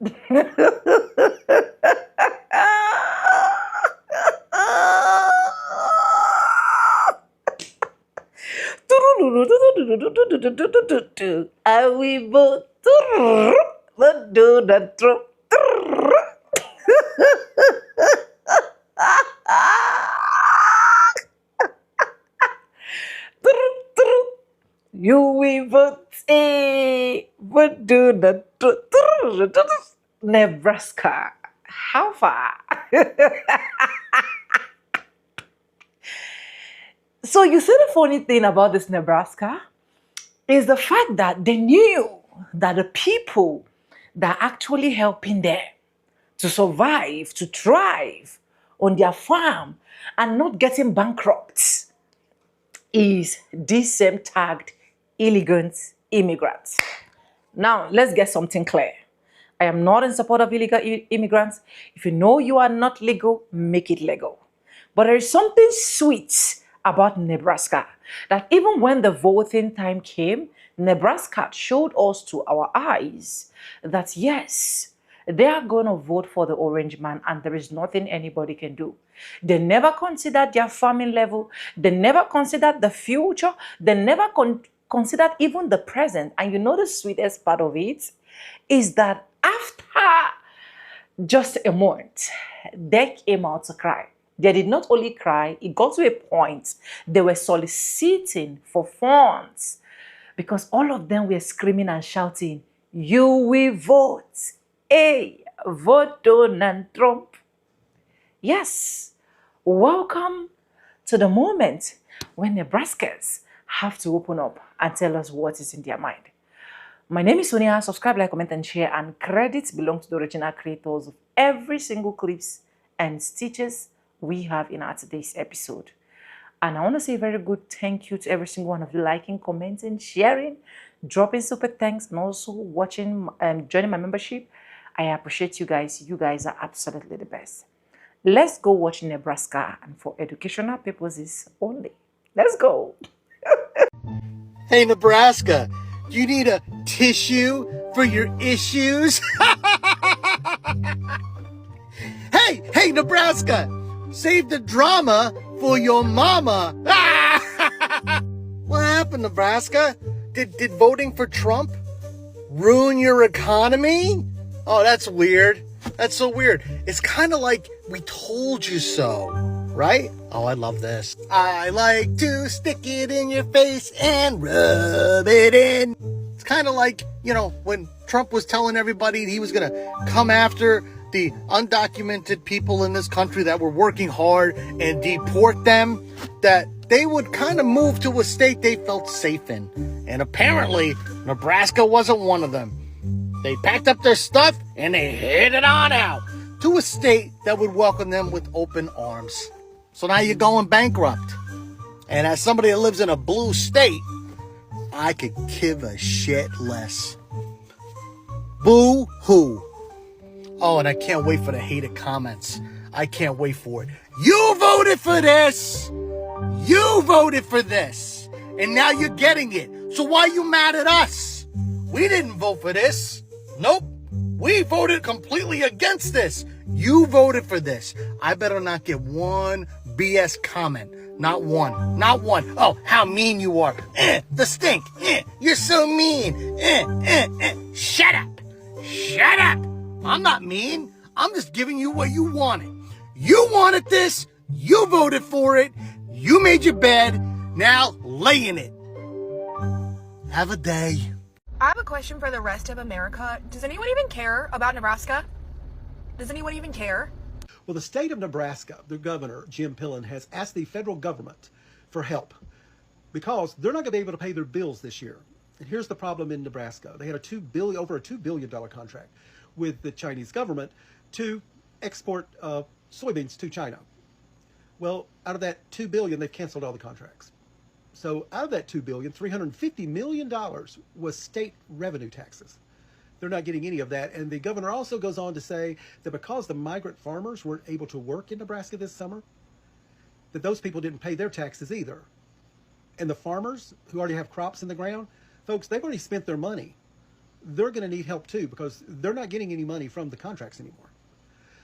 I will vote but do the Trump. You will vote but do the Nebraska. How far? So you see the funny thing about this Nebraska is the fact that they knew that the people that are actually helping them to survive, to thrive on their farm and not getting bankrupt is these same tagged illegal immigrants. Now, let's get something clear. I am not in support of illegal immigrants. If you know you are not legal, make it legal. But there is something sweet about Nebraska that even when the voting time came, Nebraska showed us to our eyes that yes, they are going to vote for the orange man and there is nothing anybody can do. They never considered their farming level. They never considered the future. They never considered even the present. And you know the sweetest part of it is that after just a month, they came out to cry. They did not only cry, it got to a point they were soliciting for funds because all of them were screaming and shouting, "You will vote. Hey, vote Donald Trump." Yes, welcome to the moment when Nebraskans have to open up and tell us what is in their mind. My name is Sonia. Subscribe, like, comment, and share. And credits belong to the original creators of every single clips and stitches we have in our today's episode. And I want to say a very good thank you to every single one of you liking, commenting, sharing, dropping super thanks, and also watching and joining my membership. I appreciate you guys. You guys are absolutely the best. Let's go watch Nebraska and for educational purposes only. Let's go. Hey, Nebraska, do you need a tissue for your issues? Hey, Nebraska, save the drama for your mama. What happened, Nebraska? Did voting for Trump ruin your economy? Oh, that's weird. That's so weird. It's kind of like we told you so, right? Oh, I love this. I like to stick it in your face and rub it in. It's kind of like, when Trump was telling everybody he was going to come after the undocumented people in this country that were working hard and deport them, that they would kind of move to a state they felt safe in. And apparently, Nebraska wasn't one of them. They packed up their stuff and they headed on out to a state that would welcome them with open arms. So now you're going bankrupt. And as somebody that lives in a blue state, I could give a shit less. Boo-hoo. Oh, and I can't wait for the hated comments. I can't wait for it. You voted for this. You voted for this. And now you're getting it. So why are you mad at us? We didn't vote for this. Nope. We voted completely against this. You voted for this. I better not get one BS comment. Not one. Not one. Oh, how mean you are. The stink. You're so mean. Shut up. Shut up. I'm not mean. I'm just giving you what you wanted. You wanted this. You voted for it. You made your bed. Now lay in it. Have a day. I have a question for the rest of America. Does anyone even care about Nebraska? Does anyone even care? Well, the state of Nebraska, their governor, Jim Pillen, has asked the federal government for help because they're not going to be able to pay their bills this year. And here's the problem in Nebraska. They had over a $2 billion contract with the Chinese government to export soybeans to China. Well, out of that $2 billion, they've canceled all the contracts. So out of that $2 billion, $350 million was state revenue taxes. They're not getting any of that. And the governor also goes on to say that because the migrant farmers weren't able to work in Nebraska this summer, that those people didn't pay their taxes either. And the farmers who already have crops in the ground, folks, they've already spent their money they're going to need help too because they're not getting any money from the contracts anymore.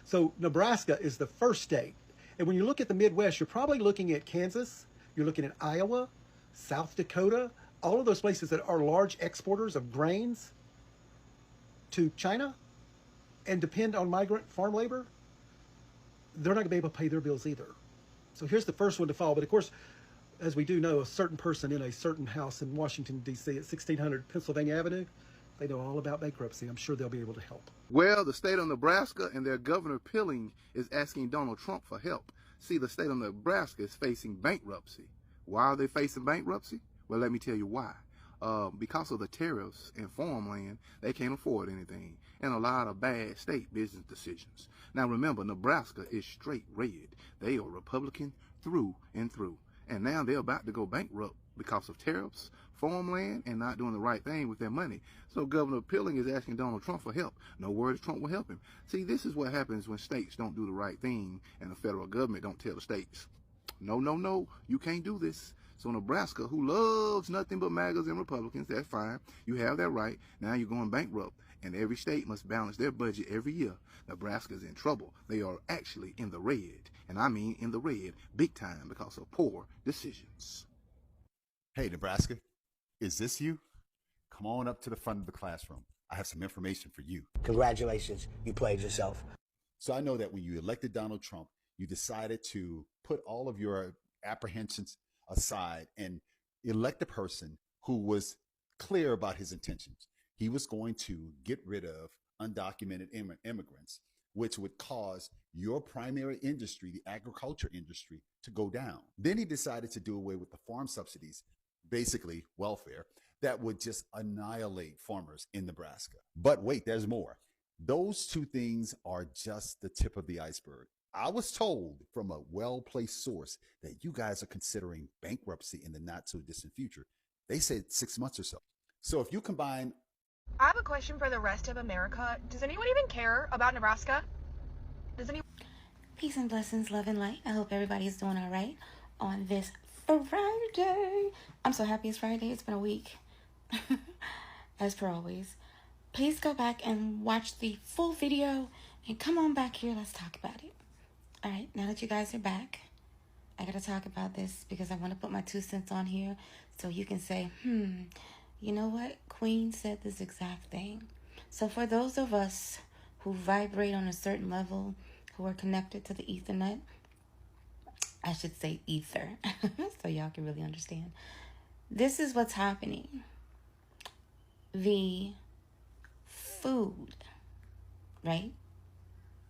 So Nebraska is the first state. And when you look at the Midwest, you're probably looking at Kansas, you're looking at Iowa, South Dakota, all of those places that are large exporters of grains to China and depend on migrant farm labor. They're not going to be able to pay their bills either. So here's the first one to fall. But of course, as we do know, a certain person in a certain house in Washington, D.C. at 1600 Pennsylvania Avenue, they know all about bankruptcy. I'm sure they'll be able to help. Well, the state of Nebraska and their governor Pilling is asking Donald Trump for help. See, the state of Nebraska is facing bankruptcy. Why are they facing bankruptcy? Well, let me tell you why. Because of the tariffs and farmland, they can't afford anything, and a lot of bad state business decisions. Now remember, Nebraska is straight red. They are Republican through and through. And now they're about to go bankrupt because of tariffs, farmland, and not doing the right thing with their money. So Governor Pilling is asking Donald Trump for help. No worries, Trump will help him. See, this is what happens when states don't do the right thing and the federal government don't tell the states, no, no, no, you can't do this. So Nebraska, who loves nothing but MAGAs and Republicans, that's fine. You have that right. Now you're going bankrupt, and every state must balance their budget every year. Nebraska's in trouble. They are actually in the red, and I mean in the red big time because of poor decisions. Hey, Nebraska, is this you? Come on up to the front of the classroom. I have some information for you. Congratulations, you played yourself. So I know that when you elected Donald Trump, you decided to put all of your apprehensions aside and elect a person who was clear about his intentions. He was going to get rid of undocumented immigrants, which would cause your primary industry, the agriculture industry, to go down. Then he decided to do away with the farm subsidies, basically welfare, that would just annihilate farmers in Nebraska. But wait, there's more. Those two things are just the tip of the iceberg. I was told from a well-placed source that you guys are considering bankruptcy in the not-so-distant future. They said 6 months or so. So if you combine... I have a question for the rest of America. Does anyone even care about Nebraska? Does anyone... Peace and blessings, love and light. I hope everybody's doing all right on this Friday. I'm so happy it's Friday. It's been a week. As per always. Please go back and watch the full video and come on back here. Let's talk about it. All right, now that you guys are back, I got to talk about this because I want to put my 2 cents on here so you can say, you know what? Queen said this exact thing. So for those of us who vibrate on a certain level, who are connected to the Ethernet, I should say ether, so y'all can really understand. This is what's happening. The food, right,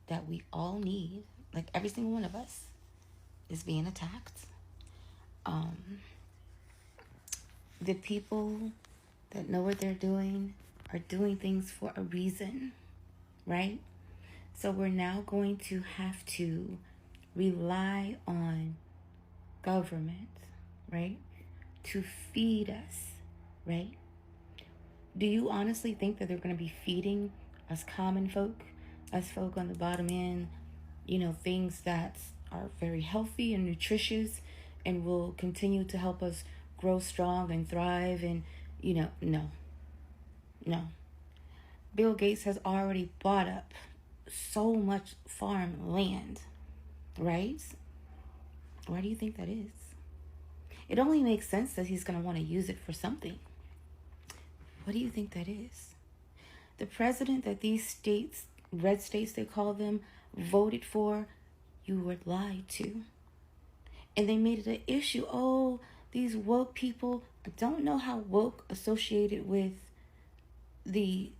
that we all need, like every single one of us, is being attacked. The people that know what they're doing are doing things for a reason, right? So we're now going to have to rely on government, right, to feed us, right? Do you honestly think that they're going to be feeding us common folk, us folk on the bottom end, things that are very healthy and nutritious and will continue to help us grow strong and thrive? And, no. Bill Gates has already bought up so much farmland, right? Why do you think that is? It only makes sense that he's going to want to use it for something. What do you think that is? The president that these states, red states they call them, voted for, you were lied to. And they made it an issue. Oh, these woke people. I don't know how woke associated with the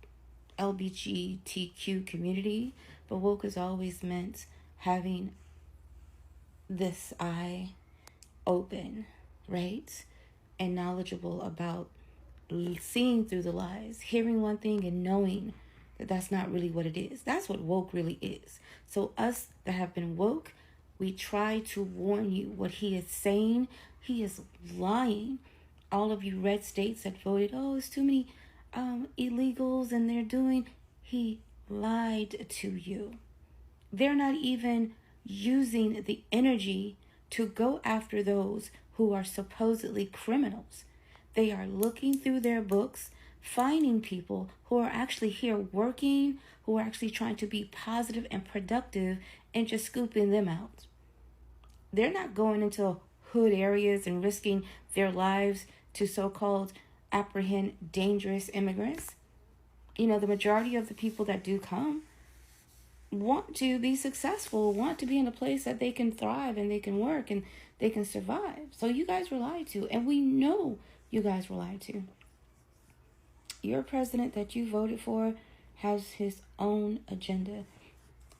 LGBTQ community, but woke has always meant having this eye open, right? And knowledgeable about seeing through the lies, hearing one thing and knowing that that's not really what it is. That's what woke really is. So us that have been woke, we try to warn you what he is saying. He is lying. All of you red states that voted, oh, it's too many illegals and they're doing, he lied to you. They're not even using the energy to go after those who are supposedly criminals. They are looking through their books, finding people who are actually here working, who are actually trying to be positive and productive, and just scooping them out. They're not going into hood areas and risking their lives to so-called apprehend dangerous immigrants. You know, the majority of the people that do come want to be successful, want to be in a place that they can thrive and they can work and they can survive. So you guys were lied to, and we know you guys were lied to. Your president that you voted for has his own agenda,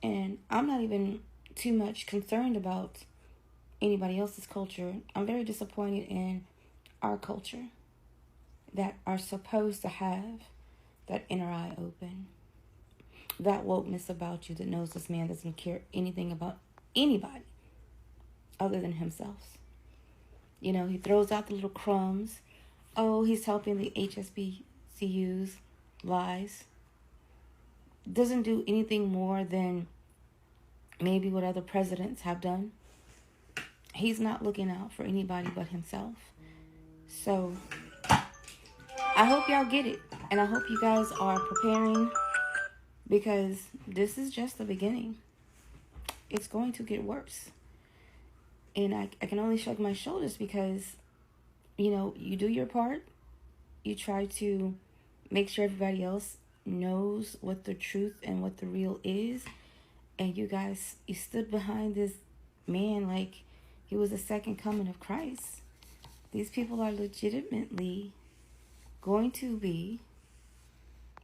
and I'm not even too much concerned about anybody else's culture. I'm very disappointed in our culture that are supposed to have that inner eye open, that wokeness about you that knows this man doesn't care anything about anybody other than himself. You know, he throws out the little crumbs. Oh, he's helping the HSBCUs. Lies. Doesn't do anything more than maybe what other presidents have done. He's not looking out for anybody but himself. So I hope y'all get it, and I hope you guys are preparing, because this is just the beginning. It's going to get worse. And I can only shrug my shoulders because, you know, you do your part. You try to make sure everybody else knows what the truth and what the real is. And you guys, you stood behind this man like he was the second coming of Christ. These people are legitimately going to be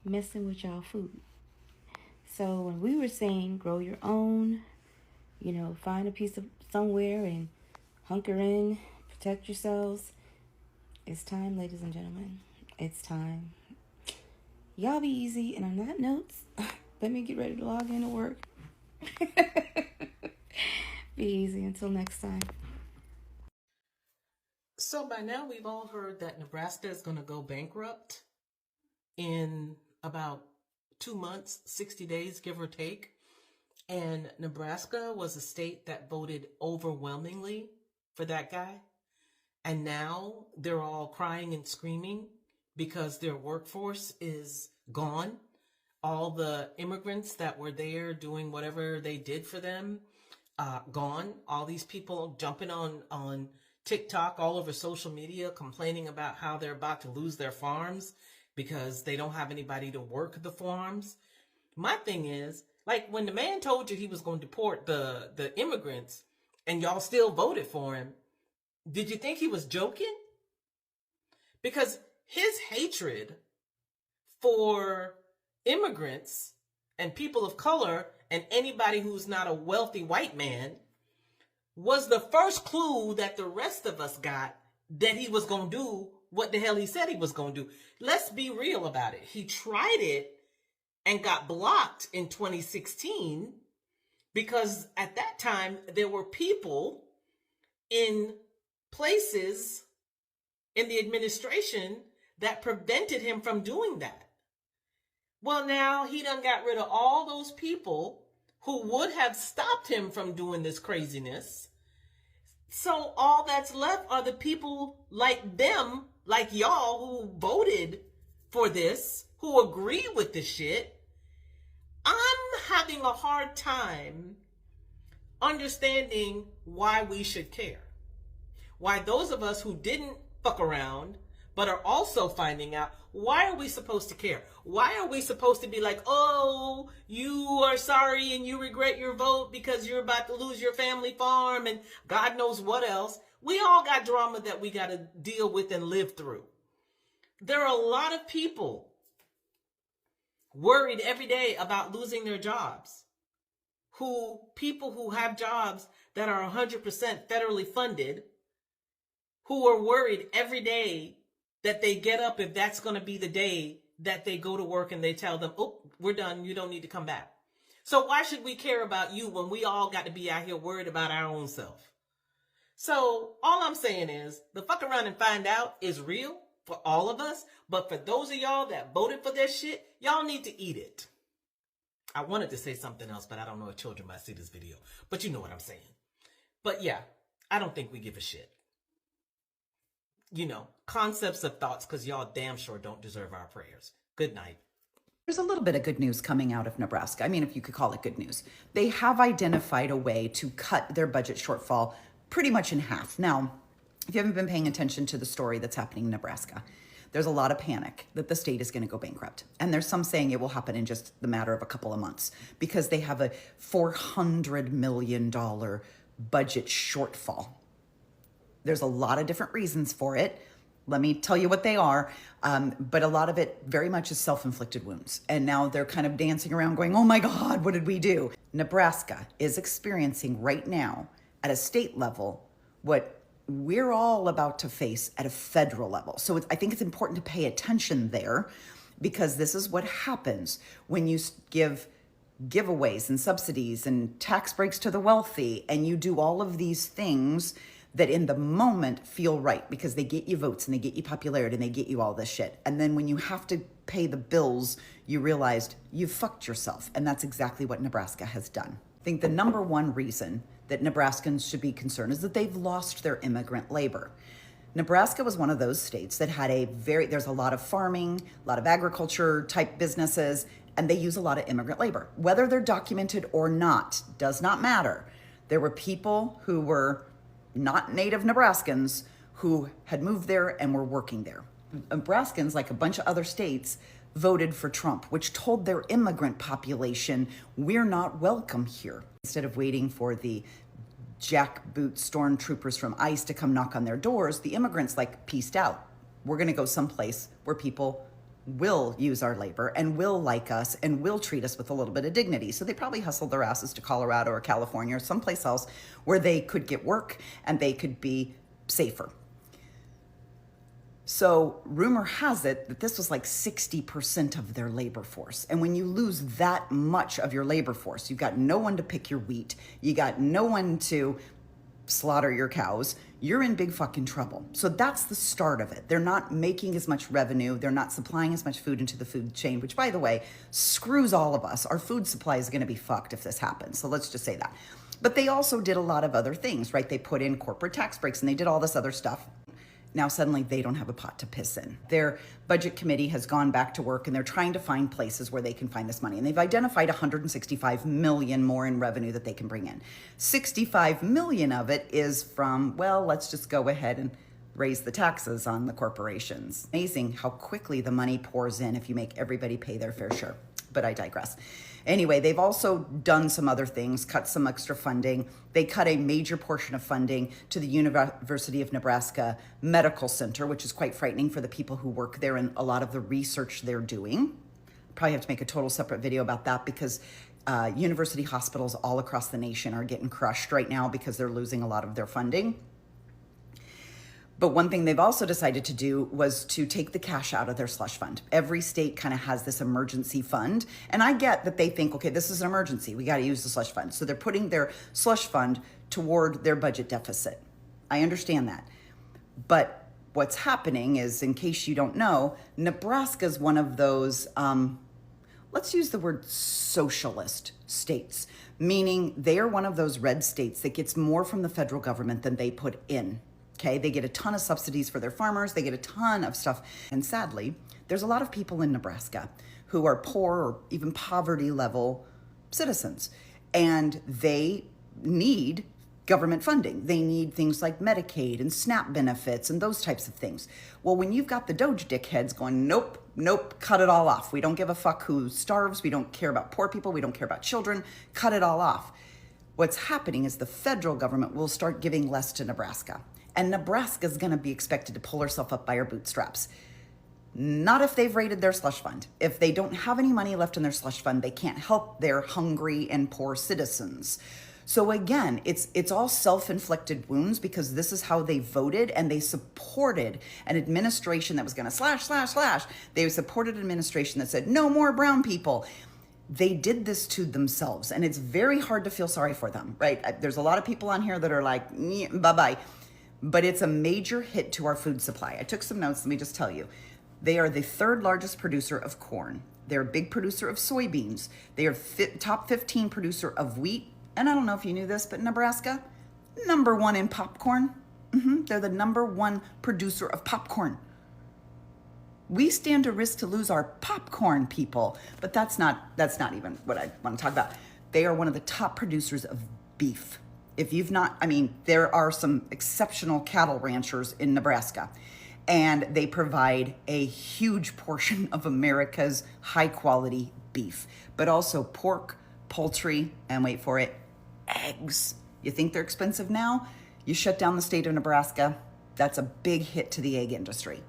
messing with y'all food. So when we were saying grow your own, you know, find a piece of somewhere and hunker in, protect yourselves, it's time, ladies and gentlemen. It's time. Y'all be easy. And on that note, let me get ready to log in to work. Be easy until next time. So by now we've all heard that Nebraska is going to go bankrupt in about 2 months, 60 days, give or take. And Nebraska was a state that voted overwhelmingly for that guy. And now they're all crying and screaming because their workforce is gone. All the immigrants that were there doing whatever they did for them, gone. All these people jumping on TikTok, all over social media, complaining about how they're about to lose their farms because they don't have anybody to work the farms. My thing is, like, when the man told you he was going to deport the immigrants and y'all still voted for him, did you think he was joking? Because his hatred for immigrants and people of color and anybody who's not a wealthy white man was the first clue that the rest of us got that he was going to do what the hell he said he was going to do. Let's be real about it. He tried it and got blocked in 2016 because at that time there were people in places in the administration that prevented him from doing that. Well, now he done got rid of all those people who would have stopped him from doing this craziness. So all that's left are the people like them, like y'all, who voted for this, who agree with this shit. I'm having a hard time understanding why we should care. Why those of us who didn't fuck around but are also finding out, why are we supposed to care? Why are we supposed to be like, oh, you are sorry and you regret your vote because you're about to lose your family farm and God knows what else? We all got drama that we got to deal with and live through. There are a lot of people worried every day about losing their jobs. People who have jobs that are 100% federally funded, who are worried every day that they get up if that's going to be the day that they go to work and they tell them, oh, we're done, you don't need to come back. So why should we care about you when we all got to be out here worried about our own self? So all I'm saying is the fuck around and find out is real for all of us. But for those of y'all that voted for this shit, y'all need to eat it. I wanted to say something else, but I don't know if children might see this video. But you know what I'm saying. But yeah, I don't think we give a shit. concepts of thoughts, because y'all damn sure don't deserve our prayers. Good night. There's a little bit of good news coming out of Nebraska. I mean, if you could call it good news. They have identified a way to cut their budget shortfall pretty much in half. Now, if you haven't been paying attention to the story that's happening in Nebraska, there's a lot of panic that the state is going to go bankrupt. And there's some saying it will happen in just the matter of a couple of months because they have a $400 million budget shortfall. There's a lot of different reasons for it. Let me tell you what they are. But a lot of it very much is self-inflicted wounds. And now they're kind of dancing around going, oh my God, what did we do? Nebraska is experiencing right now at a state level what we're all about to face at a federal level. So I think it's important to pay attention there because this is what happens when you give giveaways and subsidies and tax breaks to the wealthy and you do all of these things that in the moment feel right because they get you votes and they get you popularity and they get you all this shit. And then when you have to pay the bills, you realized you fucked yourself. And that's exactly what Nebraska has done. I think the number one reason that Nebraskans should be concerned is that they've lost their immigrant labor. Nebraska was one of those states that had there's a lot of farming, a lot of agriculture type businesses, and they use a lot of immigrant labor. Whether they're documented or not, does not matter. There were people who were not native Nebraskans who had moved there and were working there. Nebraskans, like a bunch of other states, voted for Trump, which told their immigrant population, we're not welcome here. Instead of waiting for the jackboot stormtroopers from ICE to come knock on their doors, the immigrants pieced out. We're gonna go someplace where people will use our labor and will like us and will treat us with a little bit of dignity. So they probably hustled their asses to Colorado or California or someplace else where they could get work and they could be safer. So rumor has it that this was 60% of their labor force. And when you lose that much of your labor force, you've got no one to pick your wheat, you got no one to slaughter your cows, you're in big fucking trouble. So that's the start of it. They're not making as much revenue. They're not supplying as much food into the food chain, which, by the way, screws all of us. Our food supply is going to be fucked if this happens. So let's just say that. But they also did a lot of other things, right? They put in corporate tax breaks and they did all this other stuff. Now suddenly they don't have a pot to piss in. Their budget committee has gone back to work and they're trying to find places where they can find this money. And they've identified 165 million more in revenue that they can bring in. 65 million of it is from, well, let's just go ahead and raise the taxes on the corporations. Amazing how quickly the money pours in if you make everybody pay their fair share. But I digress. Anyway, they've also done some other things, cut some extra funding. They cut a major portion of funding to the University of Nebraska Medical Center, which is quite frightening for the people who work there and a lot of the research they're doing. Probably have to make a total separate video about that because university hospitals all across the nation are getting crushed right now because they're losing a lot of their funding. But one thing they've also decided to do was to take the cash out of their slush fund. Every state kind of has this emergency fund. And I get that they think, okay, this is an emergency. We got to use the slush fund. So they're putting their slush fund toward their budget deficit. I understand that. But what's happening is, in case you don't know, Nebraska is one of those, let's use the word socialist states, meaning they are one of those red states that gets more from the federal government than they put in. Okay, they get a ton of subsidies for their farmers. They get a ton of stuff. And sadly, there's a lot of people in Nebraska who are poor or even poverty level citizens. And they need government funding. They need things like Medicaid and SNAP benefits and those types of things. Well, when you've got the Doge dickheads going, nope, nope, cut it all off. We don't give a fuck who starves. We don't care about poor people. We don't care about children. Cut it all off. What's happening is the federal government will start giving less to Nebraska. And Nebraska is going to be expected to pull herself up by her bootstraps. Not if they've raided their slush fund. If they don't have any money left in their slush fund, they can't help their hungry and poor citizens. So again, it's all self-inflicted wounds because this is how they voted and they supported an administration that was going to slash. They supported an administration that said, no more brown people. They did this to themselves and it's very hard to feel sorry for them, right? There's a lot of people on here that are like, bye-bye. But it's a major hit to our food supply. I took some notes, let me just tell you. They are the third largest producer of corn. They're a big producer of soybeans. They are top 15 producer of wheat. And I don't know if you knew this, but Nebraska, #1 in popcorn. They're the #1 producer of popcorn. We stand a risk to lose our popcorn, people. But that's not even what I want to talk about. They are one of the top producers of beef. If you've not, I mean, there are some exceptional cattle ranchers in Nebraska, and they provide a huge portion of America's high quality beef, but also pork, poultry, and wait for it, eggs. You think they're expensive now? You shut down the state of Nebraska, that's a big hit to the egg industry.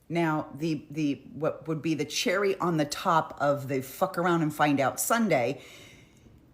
Now, the what would be the cherry on the top of the fuck around and find out Sunday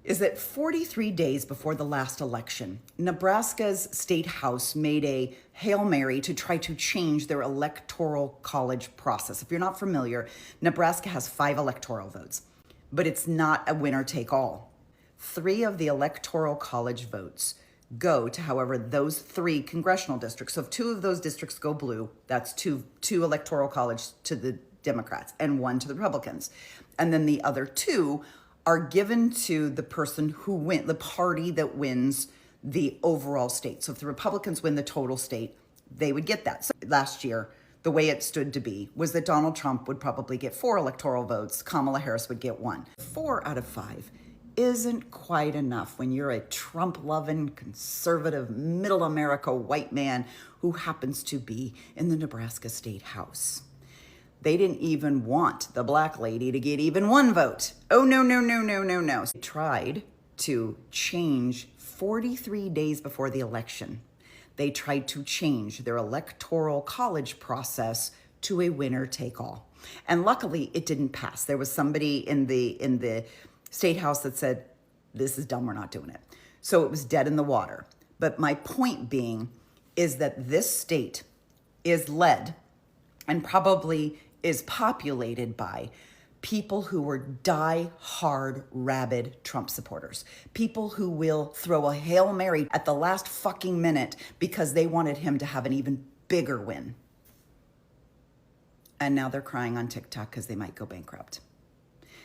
is that 43 days before the last election, Nebraska's state house made a Hail Mary to try to change their electoral college process. If you're not familiar, Nebraska has 5 electoral votes, but it's not a winner take all. 3 of the electoral college votes go to, however, those 3 congressional districts. So if 2 of those districts go blue, that's two electoral college to the Democrats and 1 to the Republicans. And then the other 2 are given to the person who wins, the party that wins the overall state. So if the Republicans win the total state, they would get that. So last year, the way it stood to be was that Donald Trump would probably get 4 electoral votes. Kamala Harris would get 1. 4 out of 5 isn't quite enough when you're a Trump-loving, conservative, middle America white man who happens to be in the Nebraska State House. They didn't even want the black lady to get even 1 vote. Oh, no. They tried to change 43 days before the election. They tried to change their electoral college process to a winner take all. And luckily it didn't pass. There was somebody in the state house that said, this is dumb, we're not doing it. So it was dead in the water. But my point being is that this state is led and probably is populated by people who were die-hard, rabid Trump supporters. People who will throw a Hail Mary at the last fucking minute because they wanted him to have an even bigger win. And now they're crying on TikTok because they might go bankrupt.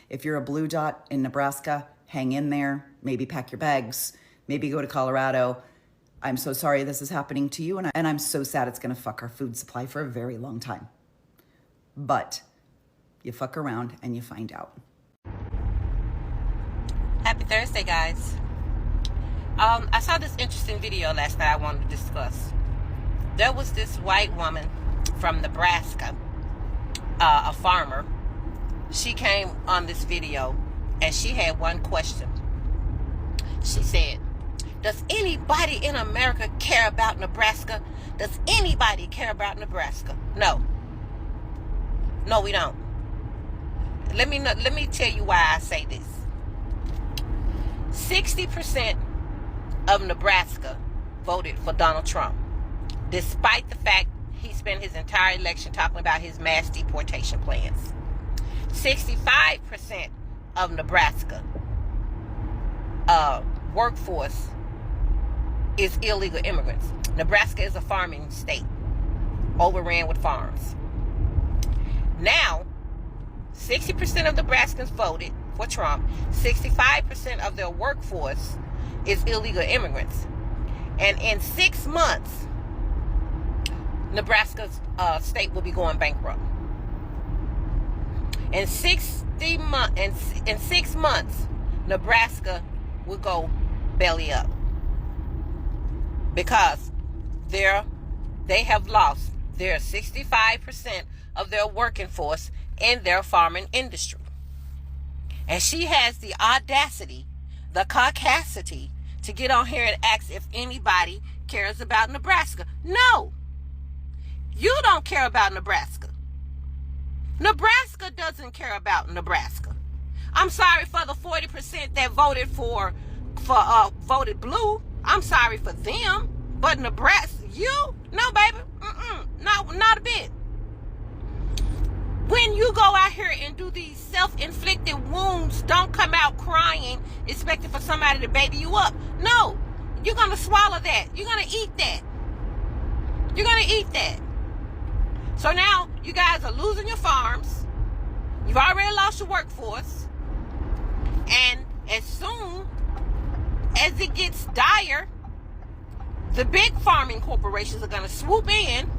If you're a blue dot in Nebraska, hang in there, maybe pack your bags, maybe go to Colorado. I'm so sorry this is happening to you, and I'm so sad it's gonna fuck our food supply for a very long time. But you fuck around and you find out. Happy Thursday, guys. I saw this interesting video last night I wanted to discuss. There was this white woman from Nebraska, a farmer. She came on this video and she had one question. She said, does anybody in America care about Nebraska? Does anybody care about Nebraska? No. No, we don't. Let me tell you why I say this. 60% of Nebraska voted for Donald Trump, despite the fact he spent his entire election talking about his mass deportation plans. 65% of Nebraska workforce is illegal immigrants. Nebraska is a farming state, overran with farms. Now, 60% of Nebraskans voted for Trump. 65% of their workforce is illegal immigrants. And in 6 months, Nebraska's state will be going bankrupt. In 6 months, Nebraska will go belly up because they have lost their 65% of their working force in their farming industry. And she has the audacity, the caucasity to get on here and ask if anybody cares about Nebraska. No, you don't care about Nebraska. Nebraska doesn't care about Nebraska. I'm sorry for the 40% that voted voted blue. I'm sorry for them. But Nebraska, no, baby, no, not a bit. When you go out here and do these self-inflicted wounds, don't come out crying, expecting for somebody to baby you up. No, you're going to swallow that. You're going to eat that. You're going to eat that. So now you guys are losing your farms. You've already lost your workforce. And as soon as it gets dire, The big farming corporations are going to swoop in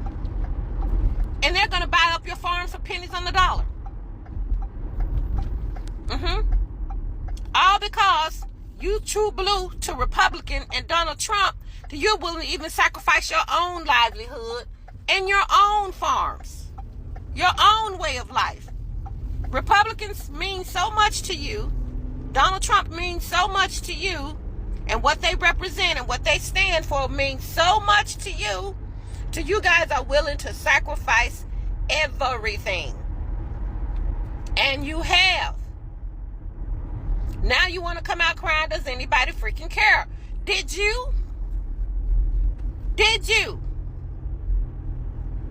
and they're going to buy up your farms for pennies on the dollar. All because you true blue to Republican and Donald Trump that you're willing to even sacrifice your own livelihood and your own farms, your own way of life. Republicans mean so much to you. Donald Trump means so much to you. And what they represent and what they stand for means so much to you. To you guys are willing to sacrifice everything. And you have. Now you want to come out crying, does anybody freaking care? Did you? Did you?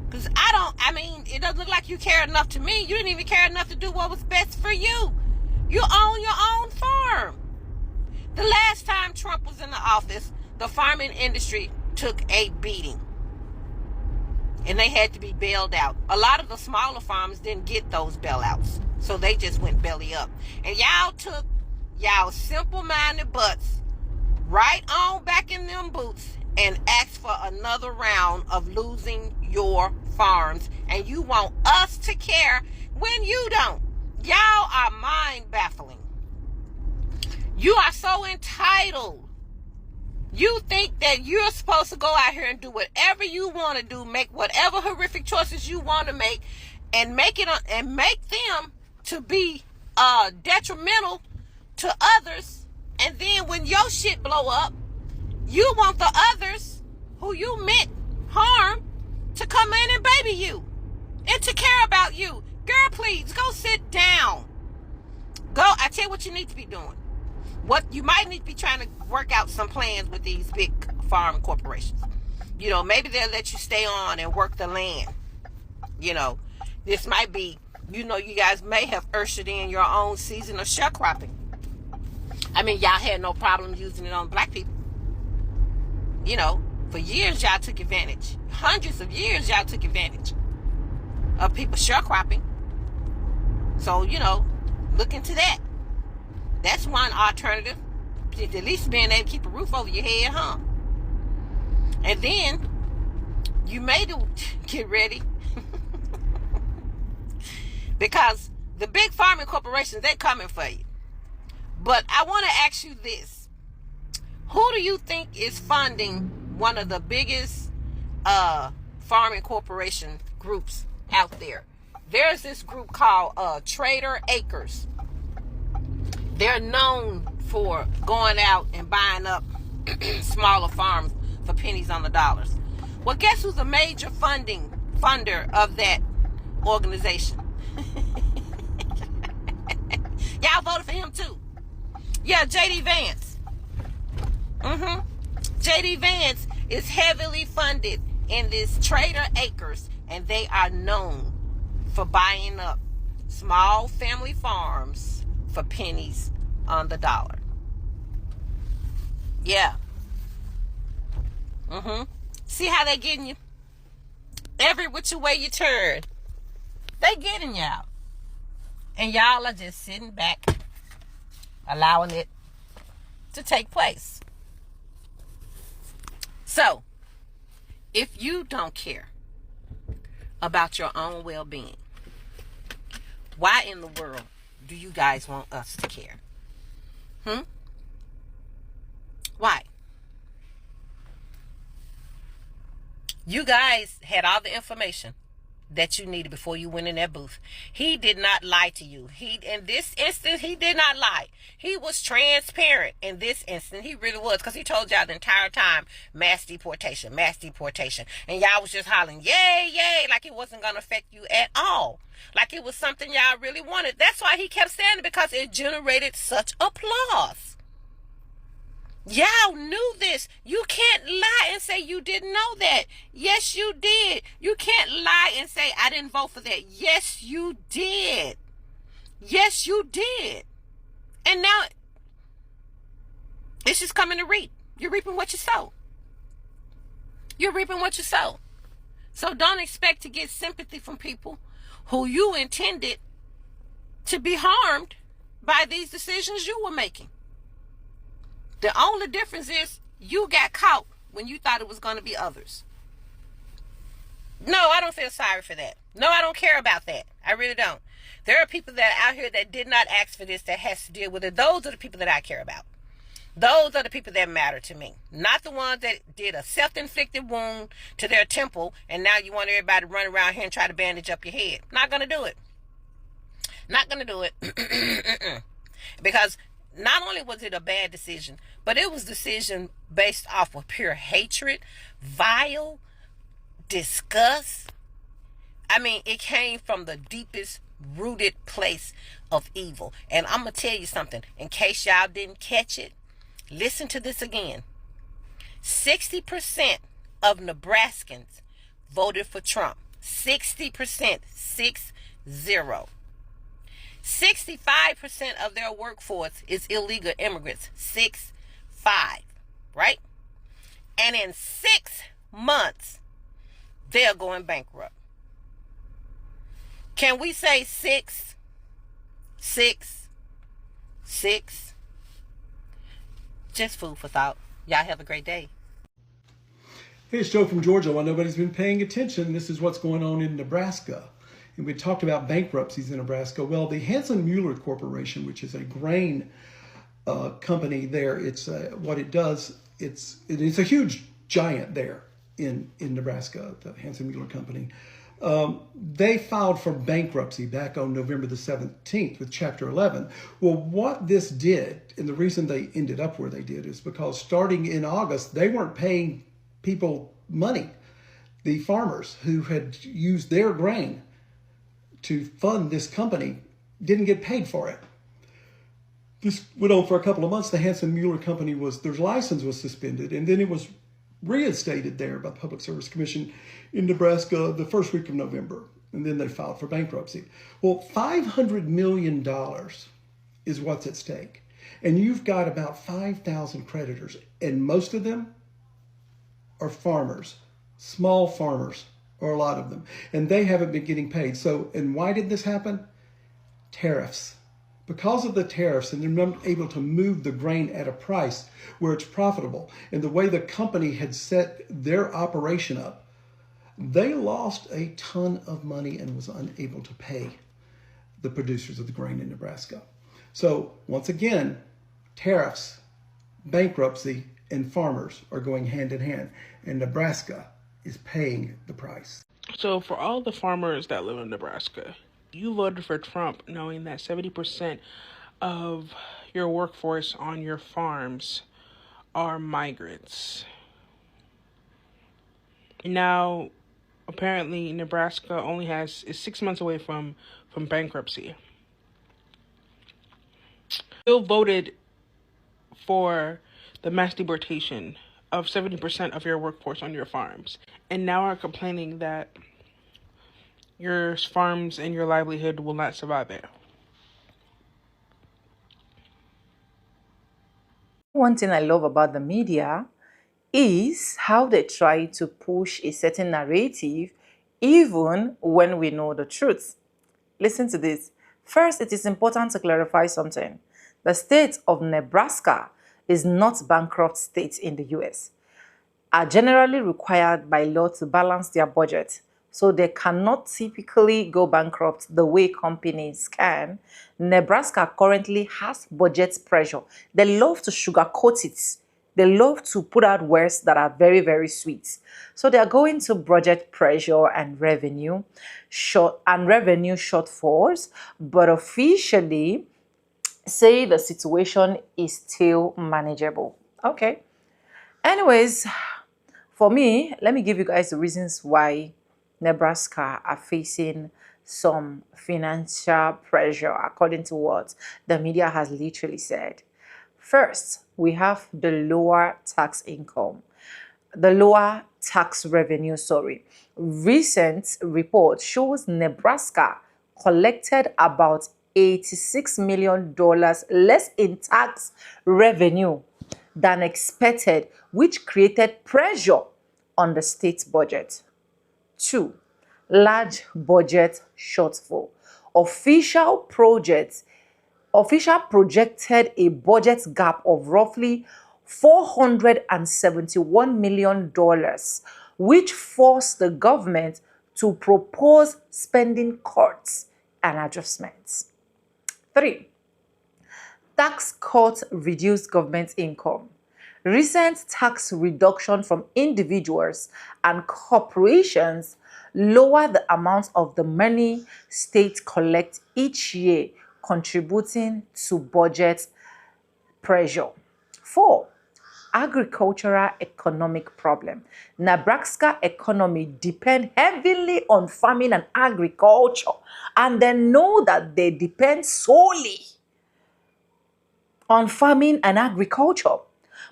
Because it doesn't look like you care enough to me. You didn't even care enough to do what was best for you. You own your own farm. The last time Trump was in the office, the farming industry took a beating. And they had to be bailed out. A lot of the smaller farms didn't get those bailouts. So they just went belly up. And y'all took y'all simple-minded butts right on back in them boots and asked for another round of losing your farms. And you want us to care when you don't. Y'all are mind-baffling. You are so entitled. You think that you're supposed to go out here and do whatever you want to do, make whatever horrific choices you want to make, and make them to be detrimental to others. And then when your shit blow up, you want the others who you meant harm to come in and baby you and to care about you. Girl, please go sit down. Go. I tell you what you need to be doing. What you might need to be trying to work out some plans with these big farm corporations. You know, maybe they'll let you stay on and work the land. You know, this might be, you know, you guys may have ushered in your own season of sharecropping. I mean, y'all had no problem using it on black people. You know, for years y'all took advantage. Hundreds of years y'all took advantage of people sharecropping. So, you know, look into that. That's one alternative. At least being able to keep a roof over your head, huh? And then you may get ready because the big farming corporations, they're coming for you. But I want to ask you this. Who do you think is funding one of the biggest farming corporation groups out there? There's this group called Trader Acres. They're known for going out and buying up smaller farms for pennies on the dollars. Well, guess who's a major funder of that organization? Y'all voted for him too. Yeah, J.D. Vance. J.D. Vance is heavily funded in this Trader Acres, and they are known for buying up small family farms for pennies on the dollar. Yeah. See how they getting you? Every which way you turn, they getting y'all. And y'all are just sitting back, allowing it to take place. So, if you don't care about your own well-being, why in the world do you guys want us to care? Why? You guys had all the information that you needed before you went in that booth. He did not lie to you. In this instance, he did not lie. He was transparent in this instance. He really was, because he told y'all the entire time, mass deportation, mass deportation. And y'all was just hollering, yay, yay, like it wasn't going to affect you at all. Like it was something y'all really wanted. That's why he kept saying it, because it generated such applause. Y'all knew this. You can't lie and say you didn't know that. Yes, you did. You can't lie and say I didn't vote for that. Yes, you did. Yes, you did. And now it's just coming to reap. You're reaping what you sow. You're reaping what you sow. So don't expect to get sympathy from people who you intended to be harmed by these decisions you were making. The only difference is you got caught when you thought it was going to be others. No, I don't feel sorry for that. No, I don't care about that. I really don't. There are people that are out here that did not ask for this, that has to deal with it. Those are the people that I care about. Those are the people that matter to me. Not the ones that did a self-inflicted wound to their temple, and now you want everybody to run around here and try to bandage up your head. Not going to do it. Not going to do it. Because not only was it a bad decision, but it was a decision based off of pure hatred, vile, disgust. I mean, it came from the deepest rooted place of evil. And I'm going to tell you something, in case y'all didn't catch it. Listen to this again. 60% of Nebraskans voted for Trump. 60%. 6-0. 65% of their workforce is illegal immigrants. 6-5. Right? And in 6 months, they're going bankrupt. Can we say 6? Just food for thought. Y'all have a great day. Hey, it's Joe from Georgia. While nobody's been paying attention, this is what's going on in Nebraska. And we talked about bankruptcies in Nebraska. Well, the Hansen-Mueller Corporation, which is a grain company there, it's what it does. It's a huge giant there in Nebraska, the Hansen-Mueller Company. They filed for bankruptcy back on November the 17th with Chapter 11. Well, what this did, and the reason they ended up where they did, is because starting in August, they weren't paying people money. The farmers who had used their grain to fund this company didn't get paid for it. This went on for a couple of months. The Hansen-Mueller Company their license was suspended, and then it was reinstated there by the Public Service Commission in Nebraska the first week of November, and then they filed for bankruptcy. Well, $500 million is what's at stake, and you've got about 5,000 creditors, and most of them are farmers, small farmers, or a lot of them, and they haven't been getting paid. So, and why did this happen? Tariffs. Because of the tariffs, and they're not able to move the grain at a price where it's profitable, and the way the company had set their operation up, they lost a ton of money and was unable to pay the producers of the grain in Nebraska. So once again, tariffs, bankruptcy, and farmers are going hand in hand, and Nebraska is paying the price. So for all the farmers that live in Nebraska, you voted for Trump knowing that 70% of your workforce on your farms are migrants. Now, apparently, Nebraska is 6 months away from bankruptcy. Still voted for the mass deportation of 70% of your workforce on your farms, and now are complaining that your farms and your livelihood will not survive it. One thing I love about the media is how they try to push a certain narrative even when we know the truth. Listen to this. First, it is important to clarify something. The state of Nebraska is not bankrupt state in the US. Are generally required by law to balance their budget, so they cannot typically go bankrupt the way companies can. Nebraska currently has budget pressure. They love to sugarcoat it. They love to put out words that are very, very sweet. So they are going to budget pressure and revenue shortfalls, but officially say the situation is still manageable. Okay. Anyways, for me, let me give you guys the reasons why Nebraska are facing some financial pressure according to what the media has literally said. First, we have the lower tax revenue. Recent report shows Nebraska collected about $86 million less in tax revenue than expected, which created pressure on the state budget. 2. Large budget shortfall. Official projected a budget gap of roughly $471 million, which forced the government to propose spending cuts and adjustments. 3. Tax cuts reduce government income. Recent tax reduction from individuals and corporations lower the amount of the money states collect each year, contributing to budget pressure. 4. Agricultural economic problem. Nebraska economy depend heavily on farming and agriculture, and they know that they depend solely on farming and agriculture.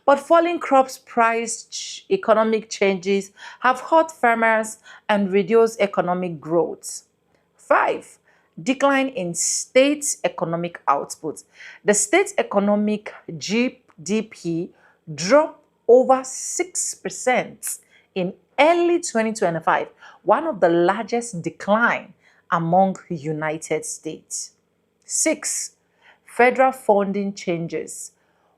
But falling crops price economic changes have hurt farmers and reduced economic growth. 5. Decline in state economic output. The state economic GDP dropped over 6% in early 2025, one of the largest decline among United States. 6. Federal funding changes.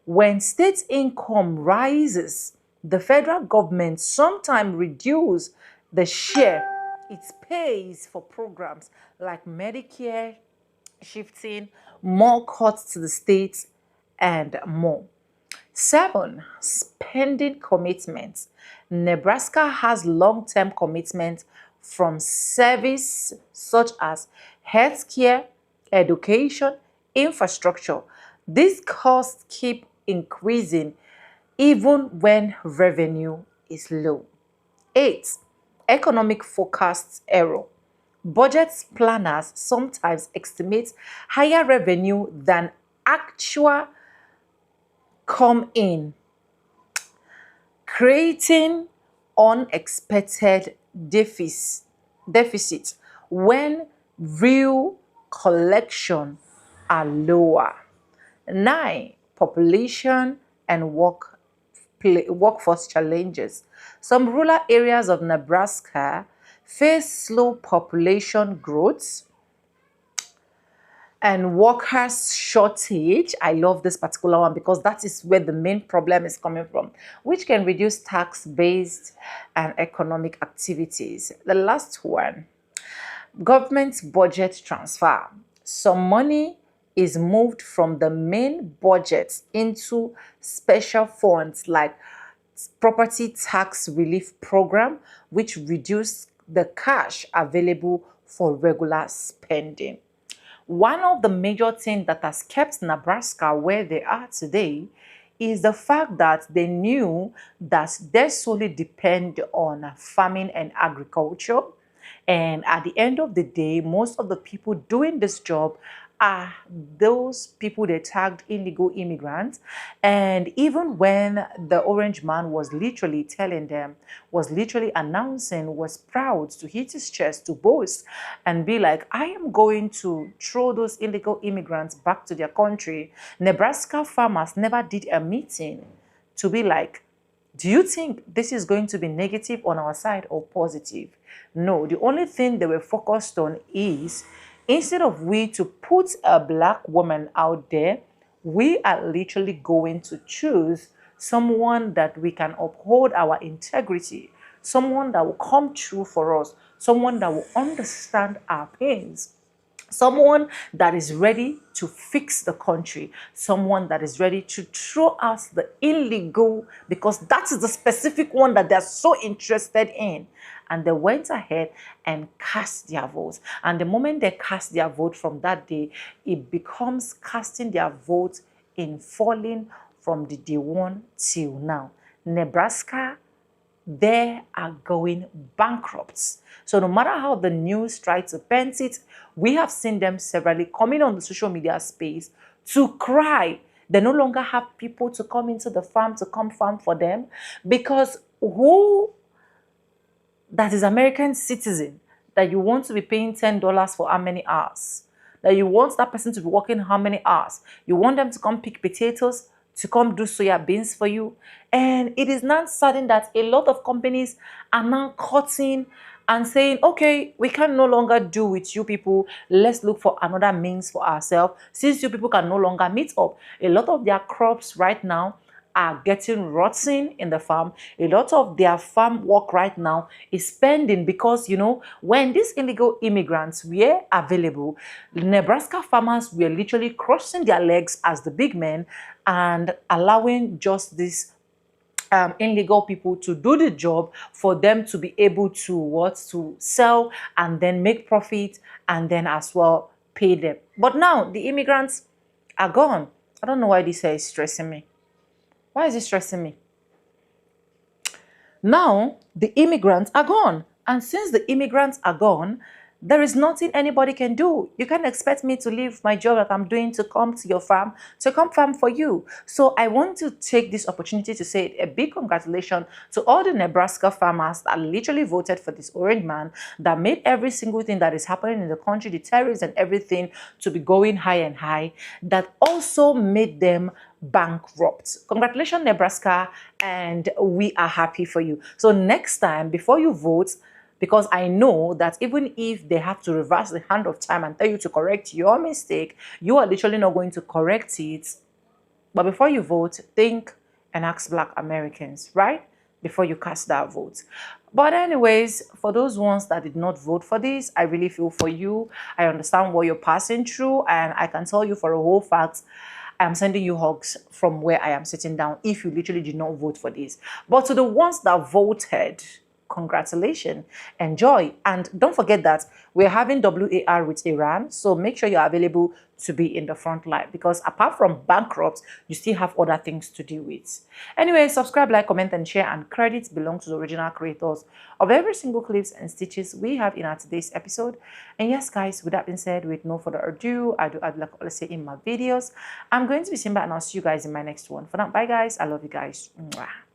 When state income rises, the federal government sometimes reduces the share it pays for programs like Medicare, shifting more cuts to the states, and more. 7. Spending commitments. Nebraska has long-term commitments from service such as healthcare, education, infrastructure. These costs keep increasing even when revenue is low. 8. Economic forecast error. Budget planners sometimes estimate higher revenue than actual come in, creating unexpected deficits when real collection are lower. 9. Population and workforce challenges. Some rural areas of Nebraska face slow population growth and workers shortage. I love this particular one because that is where the main problem is coming from, which can reduce tax-based and economic activities. The last one, government budget transfer. Some money is moved from the main budget into special funds like property tax relief program, which reduce the cash available for regular spending. One of the major things that has kept Nebraska where they are today is the fact that they knew that they solely depend on farming and agriculture. And at the end of the day, most of the people doing this job are those people they tagged illegal immigrants. And even when the orange man was literally telling them, was literally announcing, was proud to hit his chest, to boast and be like, I am going to throw those illegal immigrants back to their country, Nebraska farmers never did a meeting to be like, do you think this is going to be negative on our side or positive? No, the only thing they were focused on is, instead of we to put a black woman out there, we are literally going to choose someone that we can uphold our integrity, someone that will come true for us, someone that will understand our pains, someone that is ready to fix the country, someone that is ready to throw out the illegal, because that is the specific one that they're so interested in. And they went ahead and cast their votes. And the moment they cast their vote from that day, it becomes casting their vote in falling from the day one till now. Nebraska, they are going bankrupt. So no matter how the news try to paint it, we have seen them severally coming on the social media space to cry. They no longer have people to come into the farm to come farm for them, because who that is American citizen that you want to be paying $10 for how many hours? That you want that person to be working how many hours? You want them to come pick potatoes, to come do soya beans for you? And it is not sudden that a lot of companies are now cutting and saying, okay, we can no longer do with you people. Let's look for another means for ourselves, since you people can no longer meet up. A lot of their crops right now are getting rotten in the farm. A lot of their farm work right now is pending because, when these illegal immigrants were available, Nebraska farmers were literally crossing their legs as the big men and allowing just this illegal people to do the job for them to be able to sell and then make profit and then as well pay them. But now the immigrants are gone. I don't know why this is stressing me. Why is it stressing me? Now the immigrants are gone, and since the immigrants are gone, there is nothing anybody can do. You can't expect me to leave my job that I'm doing to come to your farm, to come farm for you. So I want to take this opportunity to say a big congratulations to all the Nebraska farmers that literally voted for this orange man that made every single thing that is happening in the country, the tariffs and everything, to be going high and high, that also made them bankrupt. Congratulations, Nebraska, and we are happy for you. So next time, before you vote, because I know that even if they have to reverse the hand of time and tell you to correct your mistake, you are literally not going to correct it. But before you vote, think and ask Black Americans, right? Before you cast that vote. But anyways, for those ones that did not vote for this, I really feel for you. I understand what you're passing through, and I can tell you for a whole fact, I'm sending you hugs from where I am sitting down if you literally did not vote for this. But to the ones that voted, congratulations, enjoy. And don't forget that we're having WAR with Iran, so make sure you're available to be in the front line, because apart from bankrupts, you still have other things to deal with. Anyway, subscribe, like, comment, and share, and credits belong to the original creators of every single clips and stitches we have in our today's episode. And yes, guys, with that being said, with no further ado, I do like I always say in my videos, I'm going to be Simba, and I'll see you guys in my next one. For now, bye guys, I love you guys. Mwah.